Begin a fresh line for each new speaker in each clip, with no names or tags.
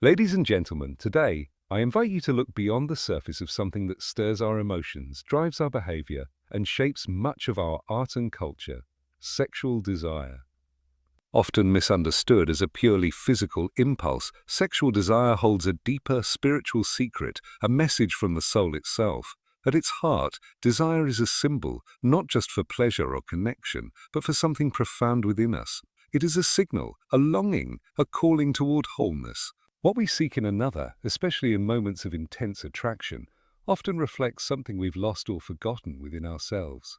Ladies and gentlemen, today I invite you to look beyond the surface of something that stirs our emotions, drives our behavior, and shapes much of our art and culture: sexual desire. Often misunderstood as a purely physical impulse, sexual desire holds a deeper spiritual secret, a message from the soul itself. At its heart, desire is a symbol, not just for pleasure or connection, but for something profound within us. It is a signal, a longing, a calling toward wholeness. What we seek in another, especially in moments of intense attraction, often reflects something we've lost or forgotten within ourselves.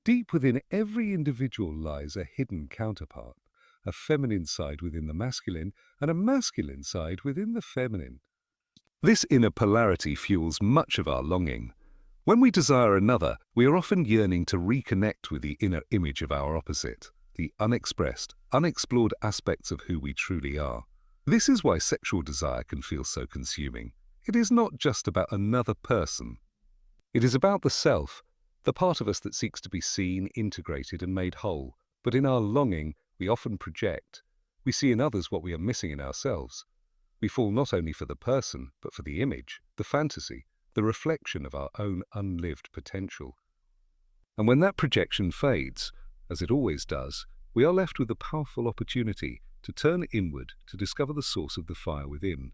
Deep within every individual lies a hidden counterpart, a feminine side within the masculine and a masculine side within the feminine. This inner polarity fuels much of our longing. When we desire another, we are often yearning to reconnect with the inner image of our opposite, the unexpressed, unexplored aspects of who we truly are. This is why sexual desire can feel so consuming. It is not just about another person. It is about the self, the part of us that seeks to be seen, integrated, and made whole. But in our longing, we often project. We see in others what we are missing in ourselves. We fall not only for the person, but for the image, the fantasy, the reflection of our own unlived potential. And when that projection fades, as it always does, we are left with a powerful opportunity to turn inward to discover the source of the fire within.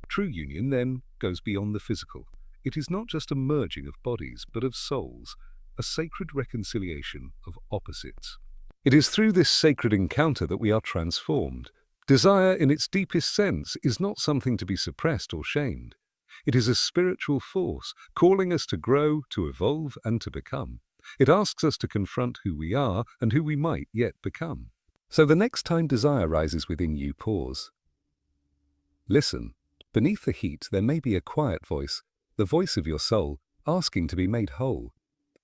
True union, then, goes beyond the physical. It is not just a merging of bodies, but of souls, a sacred reconciliation of opposites. It is through this sacred encounter that we are transformed. Desire, in its deepest sense, is not something to be suppressed or shamed. It is a spiritual force, calling us to grow, to evolve, and to become. It asks us to confront who we are and who we might yet become. So the next time desire rises within you, pause. Listen. Beneath the heat, there may be a quiet voice, the voice of your soul, asking to be made whole.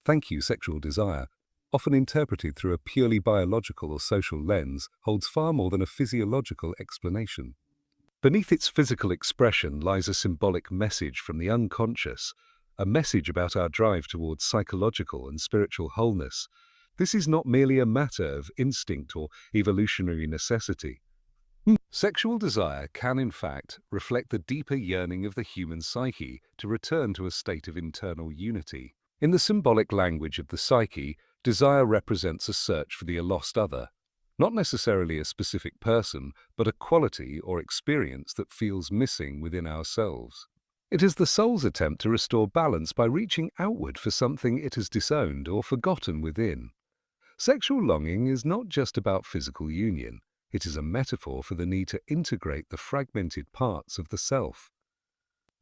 Thank you, sexual desire, often interpreted through a purely biological or social lens, holds far more than a physiological explanation. Beneath its physical expression lies a symbolic message from the unconscious, a message about our drive towards psychological and spiritual wholeness. This is not merely a matter of instinct or evolutionary necessity. Sexual desire can, in fact, reflect the deeper yearning of the human psyche to return to a state of internal unity. In the symbolic language of the psyche, desire represents a search for the lost other, not necessarily a specific person, but a quality or experience that feels missing within ourselves. It is the soul's attempt to restore balance by reaching outward for something it has disowned or forgotten within. Sexual longing is not just about physical union. It is a metaphor for the need to integrate the fragmented parts of the self.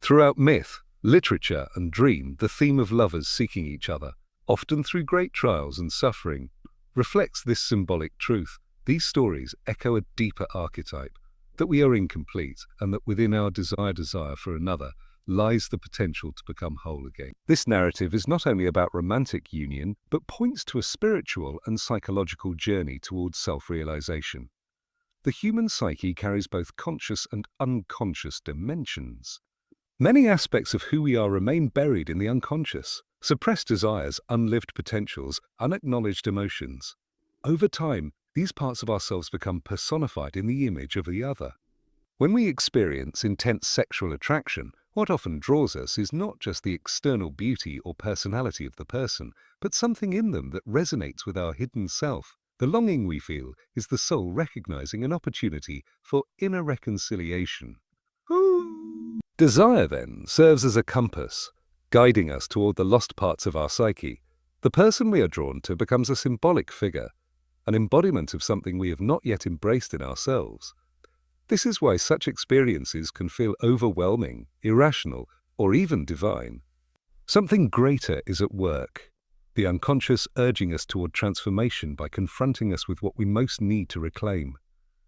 Throughout myth, literature, and dream, the theme of lovers seeking each other, often through great trials and suffering, reflects this symbolic truth. These stories echo a deeper archetype, that we are incomplete and that within our desire for another lies the potential to become whole again. This narrative is not only about romantic union, but points to a spiritual and psychological journey towards self-realization. The human psyche carries both conscious and unconscious dimensions. Many aspects of who we are remain buried in the unconscious: suppressed desires, unlived potentials, unacknowledged emotions. Over time, these parts of ourselves become personified in the image of the other. When we experience intense sexual attraction, what often draws us is not just the external beauty or personality of the person, but something in them that resonates with our hidden self. The longing we feel is the soul recognizing an opportunity for inner reconciliation. Desire, then, serves as a compass, guiding us toward the lost parts of our psyche. The person we are drawn to becomes a symbolic figure, an embodiment of something we have not yet embraced in ourselves. This is why such experiences can feel overwhelming, irrational, or even divine. Something greater is at work, the unconscious urging us toward transformation by confronting us with what we most need to reclaim.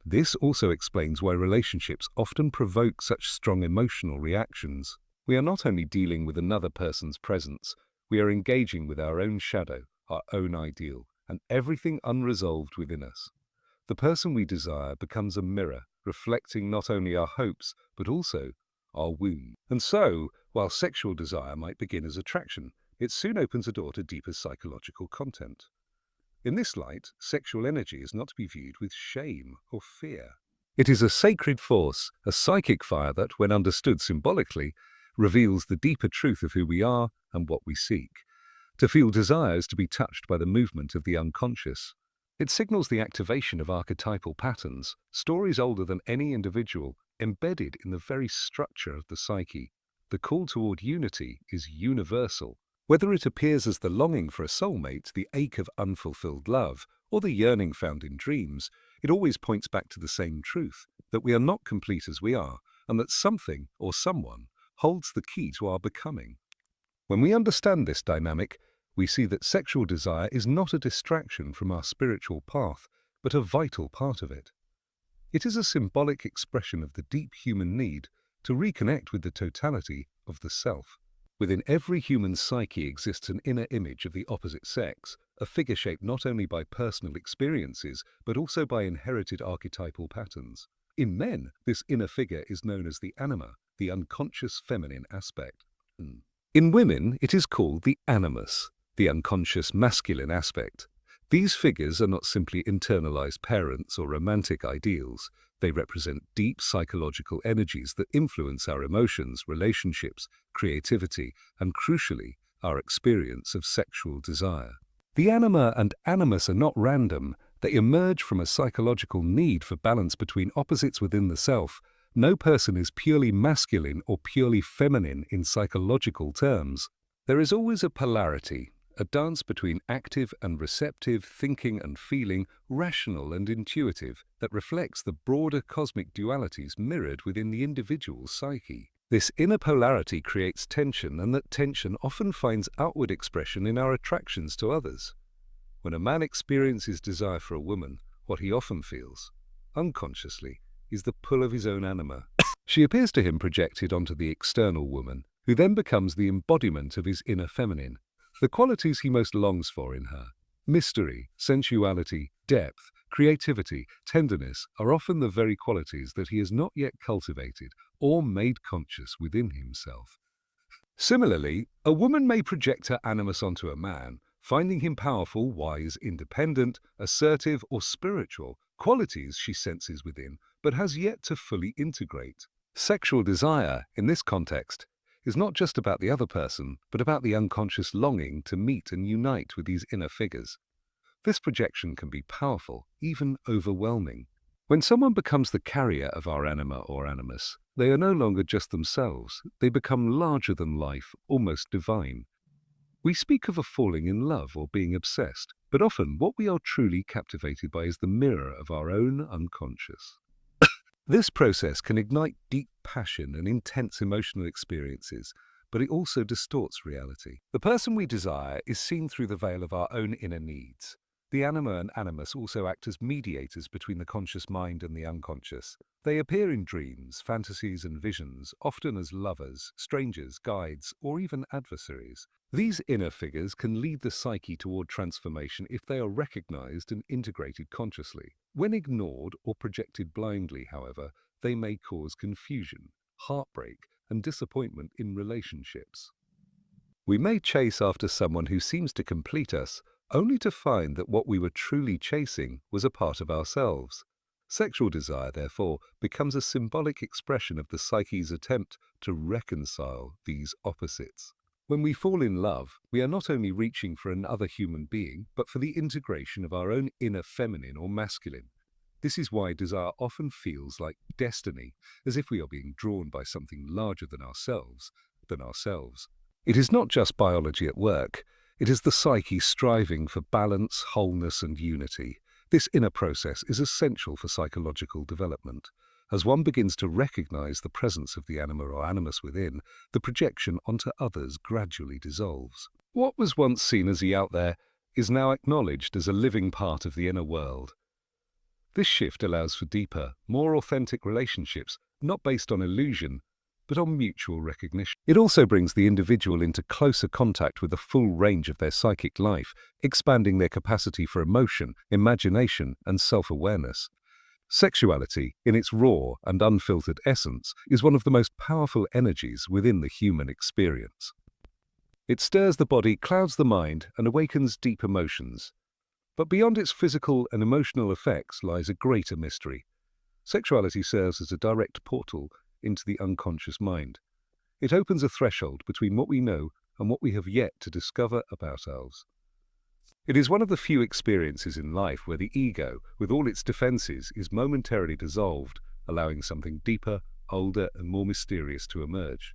This also explains why relationships often provoke such strong emotional reactions. We are not only dealing with another person's presence, we are engaging with our own shadow, our own ideal, and everything unresolved within us. The person we desire becomes a mirror, reflecting not only our hopes, but also our wounds. And so, while sexual desire might begin as attraction, it soon opens a door to deeper psychological content. In this light, sexual energy is not to be viewed with shame or fear. It is a sacred force, a psychic fire that, when understood symbolically, reveals the deeper truth of who we are and what we seek. To feel desire is to be touched by the movement of the unconscious. It signals the activation of archetypal patterns, stories older than any individual, embedded in the very structure of the psyche. The call toward unity is universal. Whether it appears as the longing for a soulmate, the ache of unfulfilled love, or the yearning found in dreams, it always points back to the same truth, that we are not complete as we are, and that something or someone holds the key to our becoming. When we understand this dynamic, we see that sexual desire is not a distraction from our spiritual path, but a vital part of it. It is a symbolic expression of the deep human need to reconnect with the totality of the self. Within every human psyche exists an inner image of the opposite sex, a figure shaped not only by personal experiences, but also by inherited archetypal patterns. In men, this inner figure is known as the Anima, the unconscious feminine aspect. In women, it is called the Animus, the unconscious masculine aspect. These figures are not simply internalized parents or romantic ideals. They represent deep psychological energies that influence our emotions, relationships, creativity, and crucially, our experience of sexual desire. The Anima and Animus are not random. They emerge from a psychological need for balance between opposites within the self. No person is purely masculine or purely feminine in psychological terms. There is always a polarity, a dance between active and receptive, thinking and feeling, rational and intuitive, that reflects the broader cosmic dualities mirrored within the individual psyche. This inner polarity creates tension, and that tension often finds outward expression in our attractions to others. When a man experiences desire for a woman, what he often feels, unconsciously, is the pull of his own anima. She appears to him projected onto the external woman, who then becomes the embodiment of his inner feminine. The qualities he most longs for in her, mystery, sensuality, depth, creativity, tenderness, are often the very qualities that he has not yet cultivated or made conscious within himself. Similarly, a woman may project her animus onto a man, finding him powerful, wise, independent, assertive, or spiritual, qualities she senses within, but has yet to fully integrate. Sexual desire, in this context, is not just about the other person, but about the unconscious longing to meet and unite with these inner figures. This projection can be powerful, even overwhelming. When someone becomes the carrier of our anima or animus, they are no longer just themselves. They become larger than life, almost divine. We speak of a falling in love or being obsessed, but often what we are truly captivated by is the mirror of our own unconscious. This process can ignite deep passion and intense emotional experiences, but it also distorts reality. The person we desire is seen through the veil of our own inner needs. The anima and animus also act as mediators between the conscious mind and the unconscious. They appear in dreams, fantasies, and visions, often as lovers, strangers, guides, or even adversaries. These inner figures can lead the psyche toward transformation if they are recognized and integrated consciously. When ignored or projected blindly, however, they may cause confusion, heartbreak, and disappointment in relationships. We may chase after someone who seems to complete us, only to find that what we were truly chasing was a part of ourselves. Sexual desire, therefore, becomes a symbolic expression of the psyche's attempt to reconcile these opposites. When we fall in love, we are not only reaching for another human being, but for the integration of our own inner feminine or masculine. This is why desire often feels like destiny, as if we are being drawn by something larger than ourselves. It is not just biology at work. It is the psyche striving for balance, wholeness, and unity. This inner process is essential for psychological development. As one begins to recognize the presence of the anima or animus within, the projection onto others gradually dissolves. What was once seen as the out there is now acknowledged as a living part of the inner world. This shift allows for deeper, more authentic relationships, not based on illusion, but on mutual recognition. It also brings the individual into closer contact with the full range of their psychic life, expanding their capacity for emotion, imagination, and self-awareness. Sexuality, in its raw and unfiltered essence, is one of the most powerful energies within the human experience. It stirs the body, clouds the mind, and awakens deep emotions. But beyond its physical and emotional effects lies a greater mystery. Sexuality serves as a direct portal into the unconscious mind. It opens a threshold between what we know and what we have yet to discover about ourselves. It is one of the few experiences in life where the ego, with all its defenses, is momentarily dissolved, allowing something deeper, older, and more mysterious to emerge.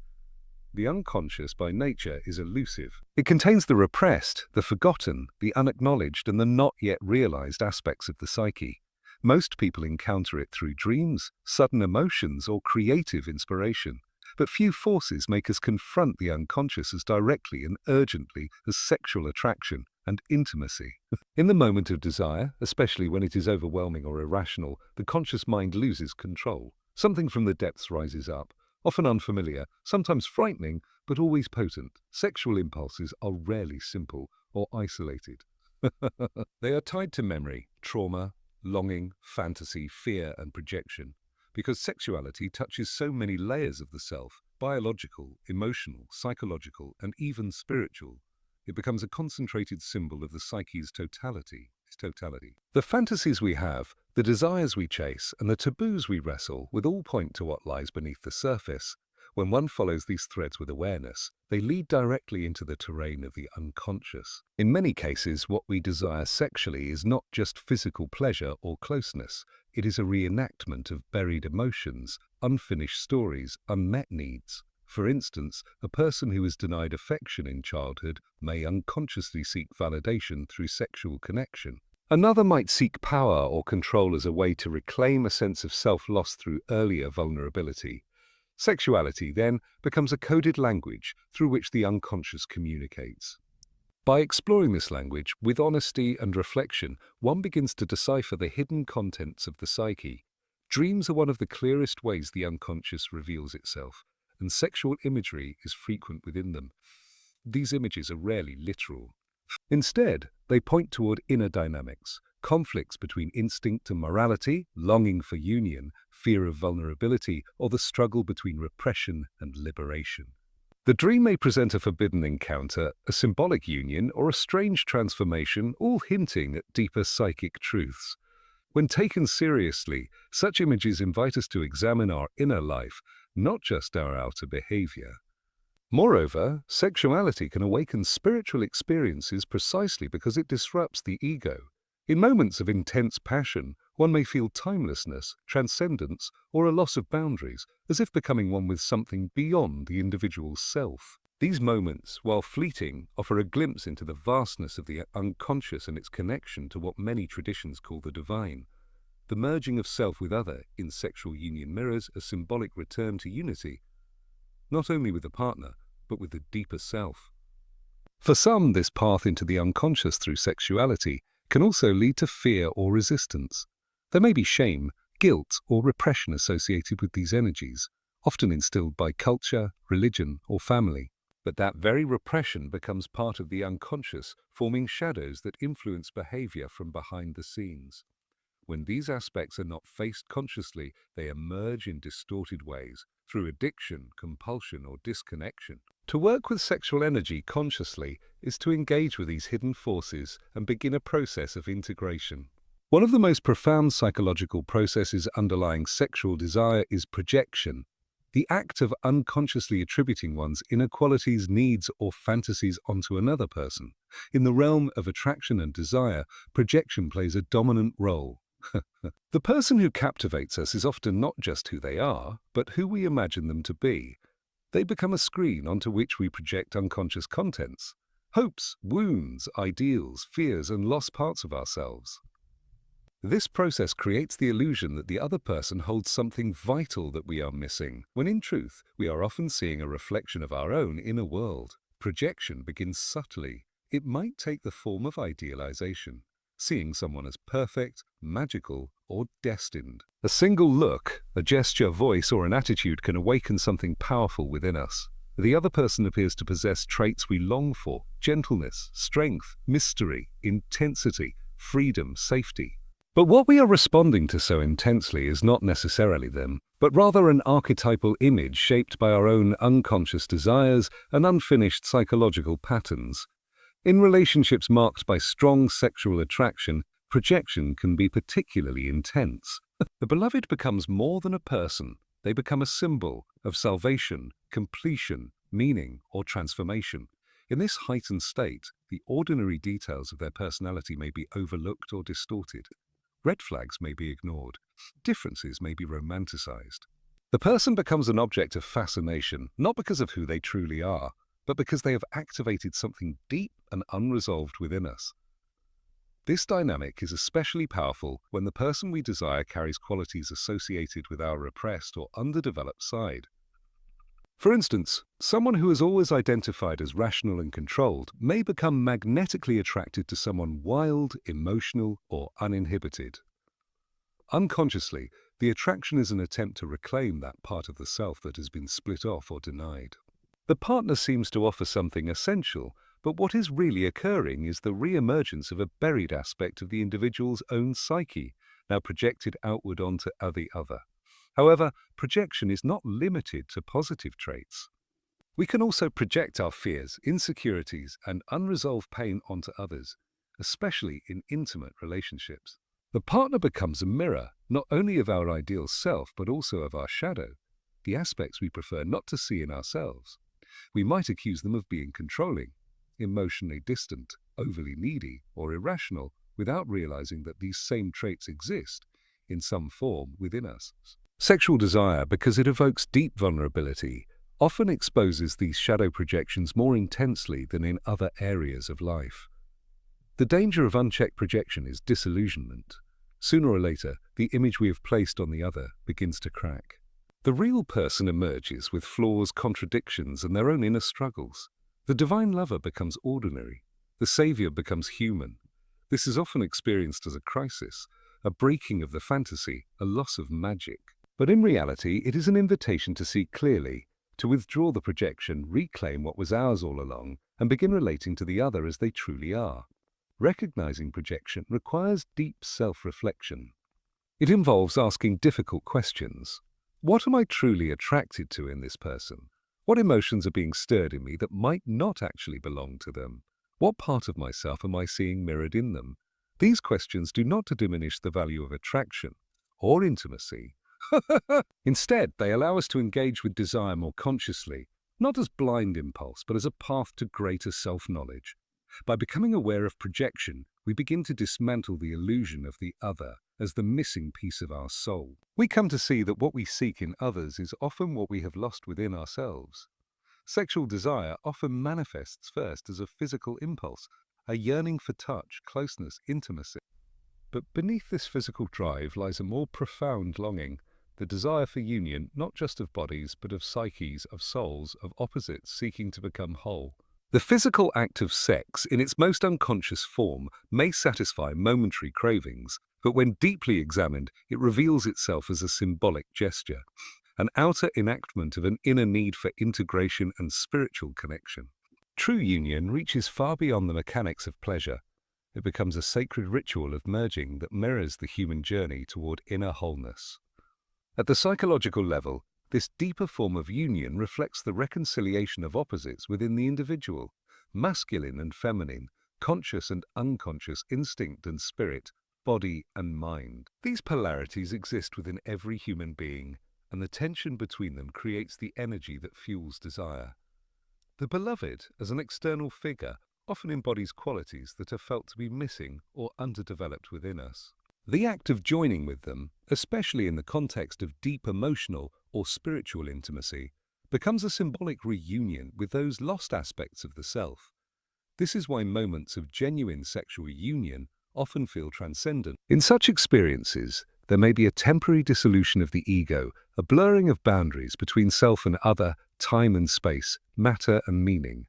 The unconscious, by nature, is elusive. It contains the repressed, the forgotten, the unacknowledged, and the not yet realized aspects of the psyche. Most people encounter it through dreams, sudden emotions, or creative inspiration. But few forces make us confront the unconscious as directly and urgently as sexual attraction and intimacy. In the moment of desire, especially when it is overwhelming or irrational, the conscious mind loses control. Something from the depths rises up, often unfamiliar, sometimes frightening, but always potent. Sexual impulses are rarely simple or isolated. They are tied to memory, trauma, longing, fantasy, fear, and projection. Because sexuality touches so many layers of the self, biological, emotional, psychological, and even spiritual, it becomes a concentrated symbol of the psyche's totality. The fantasies we have, the desires we chase, and the taboos we wrestle with all point to what lies beneath the surface. When one follows these threads with awareness, they lead directly into the terrain of the unconscious. In many cases, what we desire sexually is not just physical pleasure or closeness. It is a reenactment of buried emotions, unfinished stories, unmet needs. For instance, a person who is denied affection in childhood may unconsciously seek validation through sexual connection. Another might seek power or control as a way to reclaim a sense of self-loss through earlier vulnerability. Sexuality, then, becomes a coded language through which the unconscious communicates. By exploring this language with honesty and reflection, one begins to decipher the hidden contents of the psyche. Dreams are one of the clearest ways the unconscious reveals itself, and sexual imagery is frequent within them. These images are rarely literal. Instead, they point toward inner dynamics, conflicts between instinct and morality, longing for union, fear of vulnerability, or the struggle between repression and liberation. The dream may present a forbidden encounter, a symbolic union, or a strange transformation, all hinting at deeper psychic truths. When taken seriously, such images invite us to examine our inner life, not just our outer behavior. Moreover, sexuality can awaken spiritual experiences precisely because it disrupts the ego. In moments of intense passion, one may feel timelessness, transcendence, or a loss of boundaries, as if becoming one with something beyond the individual's self. These moments, while fleeting, offer a glimpse into the vastness of the unconscious and its connection to what many traditions call the divine. The merging of self with other in sexual union mirrors a symbolic return to unity, not only with the partner, but with the deeper self. For some, this path into the unconscious through sexuality can also lead to fear or resistance. There may be shame, guilt, or repression associated with these energies, often instilled by culture, religion, or family. But that very repression becomes part of the unconscious, forming shadows that influence behavior from behind the scenes. When these aspects are not faced consciously, they emerge in distorted ways, through addiction, compulsion, or disconnection. To work with sexual energy consciously is to engage with these hidden forces and begin a process of integration. One of the most profound psychological processes underlying sexual desire is projection, the act of unconsciously attributing one's inner qualities, needs, or fantasies onto another person. In the realm of attraction and desire, projection plays a dominant role. The person who captivates us is often not just who they are, but who we imagine them to be. They become a screen onto which we project unconscious contents, hopes, wounds, ideals, fears, and lost parts of ourselves. This process creates the illusion that the other person holds something vital that we are missing, when in truth, we are often seeing a reflection of our own inner world. Projection begins subtly. It might take the form of idealization, seeing someone as perfect, magical, or destined. A single look, a gesture, voice, or an attitude can awaken something powerful within us. The other person appears to possess traits we long for: gentleness, strength, mystery, intensity, freedom, safety. But what we are responding to so intensely is not necessarily them, but rather an archetypal image shaped by our own unconscious desires and unfinished psychological patterns. In relationships marked by strong sexual attraction, projection can be particularly intense. The beloved becomes more than a person. They become a symbol of salvation, completion, meaning, or transformation. In this heightened state, the ordinary details of their personality may be overlooked or distorted. Red flags may be ignored. Differences may be romanticized. The person becomes an object of fascination, not because of who they truly are, but because they have activated something deep and unresolved within us. This dynamic is especially powerful when the person we desire carries qualities associated with our repressed or underdeveloped side. For instance, someone who is always identified as rational and controlled may become magnetically attracted to someone wild, emotional, or uninhibited. Unconsciously, the attraction is an attempt to reclaim that part of the self that has been split off or denied. The partner seems to offer something essential, but what is really occurring is the re-emergence of a buried aspect of the individual's own psyche, now projected outward onto the other. However, projection is not limited to positive traits. We can also project our fears, insecurities, and unresolved pain onto others, especially in intimate relationships. The partner becomes a mirror, not only of our ideal self, but also of our shadow, the aspects we prefer not to see in ourselves. We might accuse them of being controlling, emotionally distant, overly needy, or irrational, without realizing that these same traits exist in some form within us. Sexual desire, because it evokes deep vulnerability, often exposes these shadow projections more intensely than in other areas of life. The danger of unchecked projection is disillusionment. Sooner or later, the image we have placed on the other begins to crack. The real person emerges with flaws, contradictions, and their own inner struggles. The divine lover becomes ordinary. The savior becomes human. This is often experienced as a crisis, a breaking of the fantasy, a loss of magic. But in reality, it is an invitation to see clearly, to withdraw the projection, reclaim what was ours all along, and begin relating to the other as they truly are. Recognizing projection requires deep self-reflection. It involves asking difficult questions. What am I truly attracted to in this person? What emotions are being stirred in me that might not actually belong to them? What part of myself am I seeing mirrored in them? These questions do not diminish the value of attraction or intimacy. Instead, they allow us to engage with desire more consciously, not as blind impulse, but as a path to greater self-knowledge. By becoming aware of projection, we begin to dismantle the illusion of the other as the missing piece of our soul. We come to see that what we seek in others is often what we have lost within ourselves. Sexual desire often manifests first as a physical impulse, a yearning for touch, closeness, intimacy. But beneath this physical drive lies a more profound longing, the desire for union, not just of bodies, but of psyches, of souls, of opposites seeking to become whole. The physical act of sex, in its most unconscious form, may satisfy momentary cravings, but when deeply examined, it reveals itself as a symbolic gesture, an outer enactment of an inner need for integration and spiritual connection. True union reaches far beyond the mechanics of pleasure. It becomes a sacred ritual of merging that mirrors the human journey toward inner wholeness. At the psychological level, this deeper form of union reflects the reconciliation of opposites within the individual, masculine and feminine, conscious and unconscious, instinct and spirit, body and mind. These polarities exist within every human being, and the tension between them creates the energy that fuels desire. The beloved, as an external figure, often embodies qualities that are felt to be missing or underdeveloped within us. The act of joining with them, especially in the context of deep emotional or spiritual intimacy, becomes a symbolic reunion with those lost aspects of the self. This is why moments of genuine sexual union often feel transcendent. In such experiences, there may be a temporary dissolution of the ego, a blurring of boundaries between self and other, time and space, matter and meaning.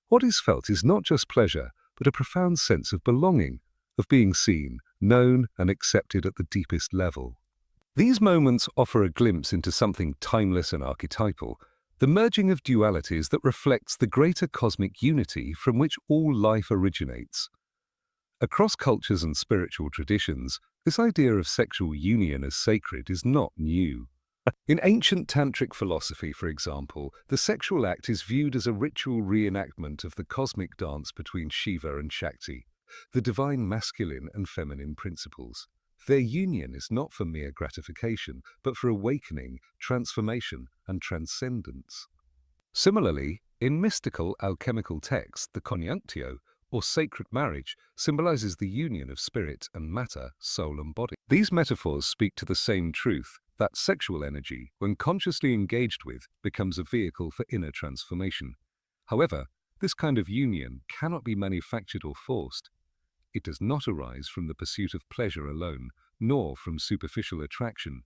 What is felt is not just pleasure, but a profound sense of belonging, of being seen, known, and accepted at the deepest level. These moments offer a glimpse into something timeless and archetypal, the merging of dualities that reflects the greater cosmic unity from which all life originates. Across cultures and spiritual traditions, this idea of sexual union as sacred is not new. In ancient tantric philosophy, for example, the sexual act is viewed as a ritual reenactment of the cosmic dance between Shiva and Shakti, the divine masculine and feminine principles. Their union is not for mere gratification, but for awakening, transformation, and transcendence. Similarly, in mystical alchemical texts, the conjunctio, or sacred marriage, symbolizes the union of spirit and matter, soul and body. These metaphors speak to the same truth, that sexual energy, when consciously engaged with, becomes a vehicle for inner transformation. However, this kind of union cannot be manufactured or forced. It does not arise from the pursuit of pleasure alone, nor from superficial attraction.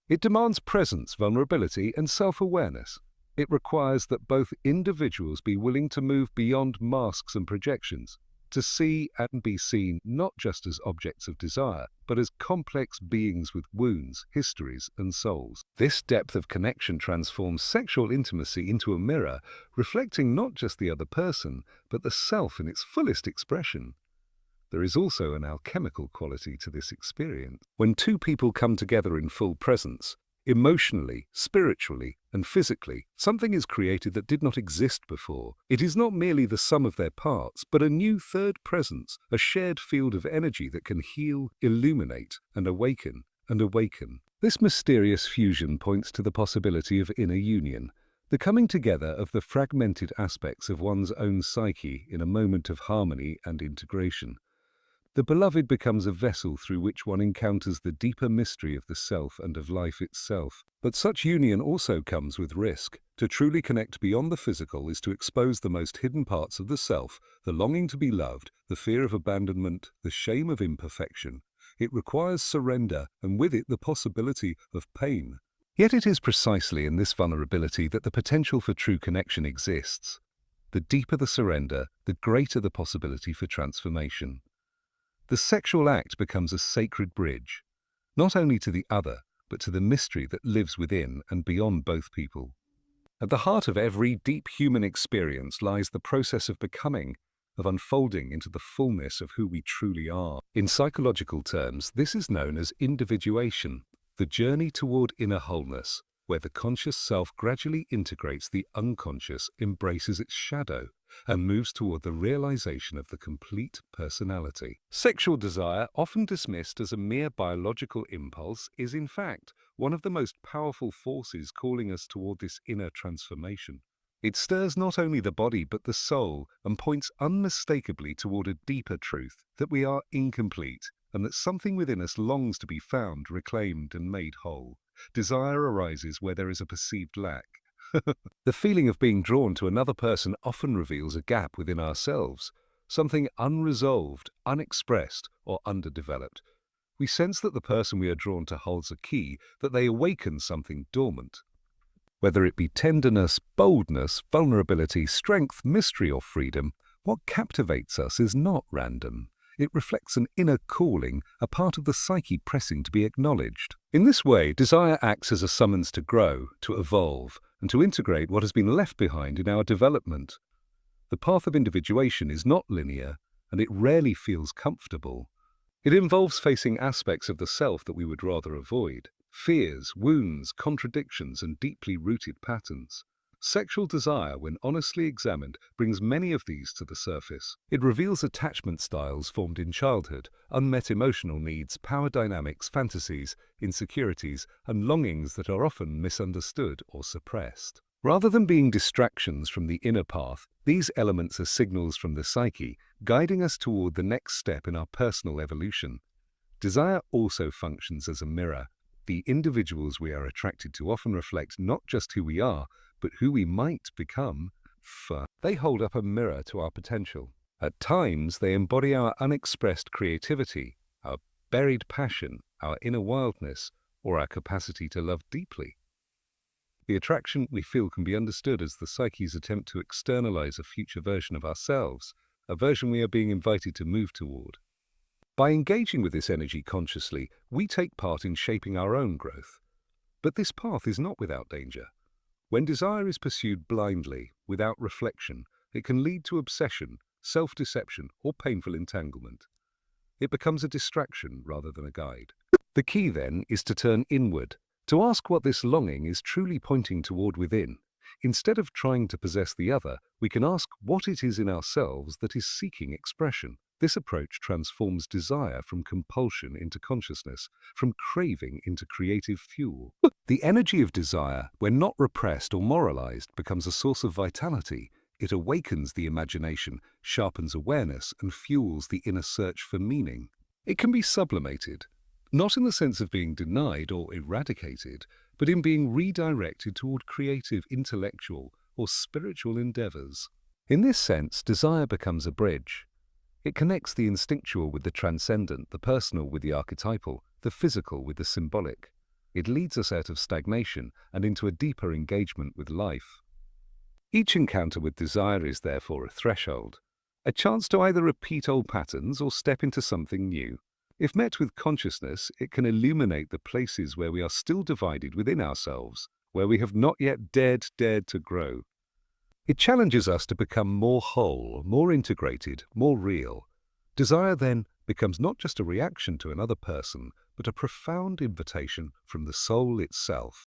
It demands presence, vulnerability, and self-awareness. It requires that both individuals be willing to move beyond masks and projections, to see and be seen not just as objects of desire, but as complex beings with wounds, histories, and souls. This depth of connection transforms sexual intimacy into a mirror, reflecting not just the other person, but the self in its fullest expression. There is also an alchemical quality to this experience. When two people come together in full presence, emotionally, spiritually, and physically, something is created that did not exist before. It is not merely the sum of their parts, but a new third presence, a shared field of energy that can heal, illuminate, and awaken. This mysterious fusion points to the possibility of inner union, the coming together of the fragmented aspects of one's own psyche in a moment of harmony and integration. The beloved becomes a vessel through which one encounters the deeper mystery of the self and of life itself. But such union also comes with risk. To truly connect beyond the physical is to expose the most hidden parts of the self, the longing to be loved, the fear of abandonment, the shame of imperfection. It requires surrender, and with it the possibility of pain. Yet it is precisely in this vulnerability that the potential for true connection exists. The deeper the surrender, the greater the possibility for transformation. The sexual act becomes a sacred bridge, not only to the other, but to the mystery that lives within and beyond both people. At the heart of every deep human experience lies the process of becoming, of unfolding into the fullness of who we truly are. In psychological terms, this is known as individuation, the journey toward inner wholeness, where the conscious self gradually integrates the unconscious, embraces its shadow, and moves toward the realization of the complete personality. Sexual desire, often dismissed as a mere biological impulse, is in fact one of the most powerful forces calling us toward this inner transformation. It stirs not only the body but the soul and points unmistakably toward a deeper truth, that we are incomplete and that something within us longs to be found, reclaimed, and made whole. Desire arises where there is a perceived lack. The feeling of being drawn to another person often reveals a gap within ourselves, something unresolved, unexpressed, or underdeveloped. We sense that the person we are drawn to holds a key, that they awaken something dormant. Whether it be tenderness, boldness, vulnerability, strength, mystery, or freedom, what captivates us is not random. It reflects an inner calling, a part of the psyche pressing to be acknowledged. In this way, desire acts as a summons to grow, to evolve, and to integrate what has been left behind in our development. The path of individuation is not linear, and it rarely feels comfortable. It involves facing aspects of the self that we would rather avoid, fears, wounds, contradictions, and deeply rooted patterns. Sexual desire, when honestly examined, brings many of these to the surface. It reveals attachment styles formed in childhood, unmet emotional needs, power dynamics, fantasies, insecurities, and longings that are often misunderstood or suppressed. Rather than being distractions from the inner path, these elements are signals from the psyche, guiding us toward the next step in our personal evolution. Desire also functions as a mirror. The individuals we are attracted to often reflect not just who we are, but who we might become. They hold up a mirror to our potential. At times, they embody our unexpressed creativity, our buried passion, our inner wildness, or our capacity to love deeply. The attraction we feel can be understood as the psyche's attempt to externalize a future version of ourselves, a version we are being invited to move toward. By engaging with this energy consciously, we take part in shaping our own growth. But this path is not without danger. When desire is pursued blindly, without reflection, it can lead to obsession, self-deception, or painful entanglement. It becomes a distraction rather than a guide. The key, then, is to turn inward, to ask what this longing is truly pointing toward within. Instead of trying to possess the other, we can ask what it is in ourselves that is seeking expression. This approach transforms desire from compulsion into consciousness, from craving into creative fuel. The energy of desire, when not repressed or moralized, becomes a source of vitality. It awakens the imagination, sharpens awareness, and fuels the inner search for meaning. It can be sublimated, not in the sense of being denied or eradicated, but in being redirected toward creative, intellectual, or spiritual endeavors. In this sense, desire becomes a bridge. It connects the instinctual with the transcendent, the personal with the archetypal, the physical with the symbolic. It leads us out of stagnation and into a deeper engagement with life. Each encounter with desire is therefore a threshold, a chance to either repeat old patterns or step into something new. If met with consciousness, it can illuminate the places where we are still divided within ourselves, where we have not yet dared to grow. It challenges us to become more whole, more integrated, more real. Desire then becomes not just a reaction to another person, but a profound invitation from the soul itself.